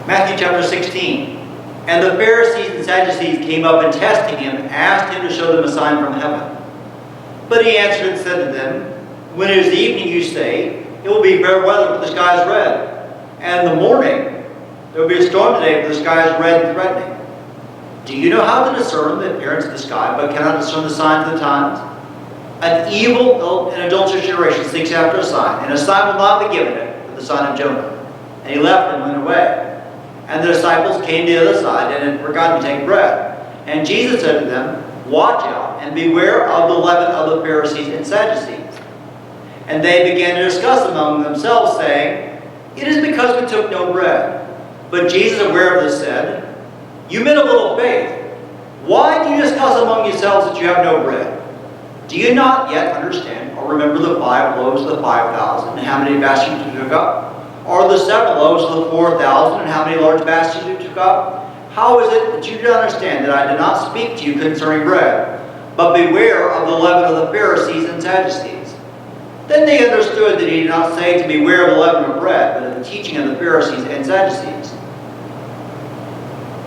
Matthew chapter 16. And the Pharisees and Sadducees came up and testing him, asked him to show them a sign from heaven. But he answered and said to them, when it is evening, you say, it will be fair weather, for the sky is red. And in the morning, there will be a storm today, for the sky is red and threatening. Do you know how to discern the appearance of the sky, but cannot discern the signs of the times? An evil and adulterous generation seeks after a sign, and a sign will not be given it, but the sign of Jonah. And he left and went away. And the disciples came to the other side, and had forgotten to take bread. And Jesus said to them, watch out, and beware of the leaven of the Pharisees and Sadducees. And they began to discuss among themselves, saying, it is because we took no bread. But Jesus, aware of this, said, you men of little faith, why do you discuss among yourselves that you have no bread? Do you not yet understand or remember the 5 loaves of the 5,000 and how many baskets you took up? Or the 7 loaves of the 4,000 and how many large baskets you took up? How is it that you do not understand that I did not speak to you concerning bread, but beware of the leaven of the Pharisees and Sadducees? Then they understood that he did not say to beware of the leaven of bread, but of the teaching of the Pharisees and Sadducees.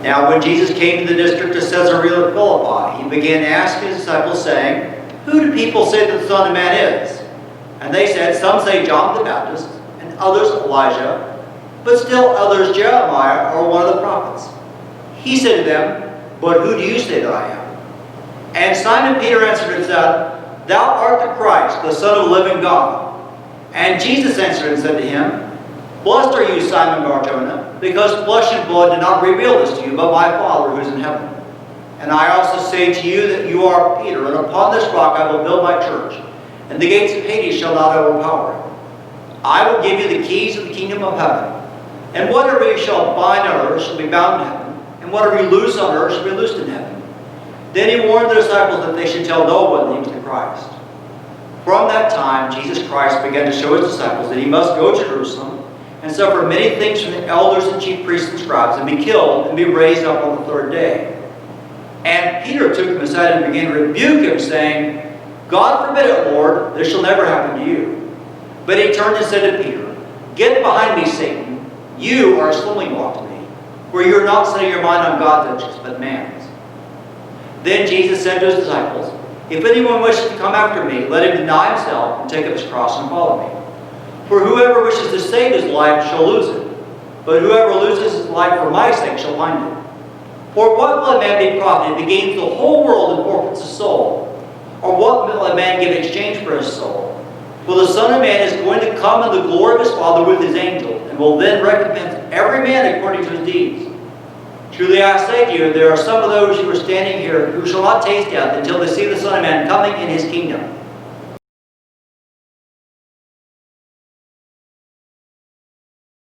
Now when Jesus came to the district of Caesarea Philippi, he began asking his disciples, saying, who do people say that the Son of Man is? And they said, some say John the Baptist, and others Elijah, but still others Jeremiah or one of the prophets. He said to them, but who do you say that I am? And Simon Peter answered and said, thou art the Christ, the Son of the living God. And Jesus answered and said to him, blessed are you, Simon Bar-Jonah, because flesh and blood did not reveal this to you, but my Father who is in heaven. And I also say to you that you are Peter, and upon this rock I will build my church, and the gates of Hades shall not overpower it. I will give you the keys of the kingdom of heaven. And whatever you shall bind on earth shall be bound in heaven, and whatever you loose on earth shall be loosed in heaven. Then he warned the disciples that they should tell no one that he was the Christ. From that time, Jesus Christ began to show his disciples that he must go to Jerusalem and suffer many things from the elders and chief priests and scribes, and be killed and be raised up on the 3rd day. And Peter took him aside and began to rebuke him, saying, God forbid it, Lord, this shall never happen to you. But he turned and said to Peter, get behind me, Satan. You are a stumbling block to me, for you are not setting your mind on God's interests, but man's. Then Jesus said to his disciples, if anyone wishes to come after me, let him deny himself and take up his cross and follow me. For whoever wishes to save his life shall lose it, but whoever loses his life for my sake shall find it. For what will a man be profited if he gains the whole world and forfeits his soul? Or what will a man give in exchange for his soul? For the Son of Man is going to come in the glory of his Father with his angels, and will then recompense every man according to his deeds. Truly I say to you, there are some of those who are standing here who shall not taste death until they see the Son of Man coming in his kingdom.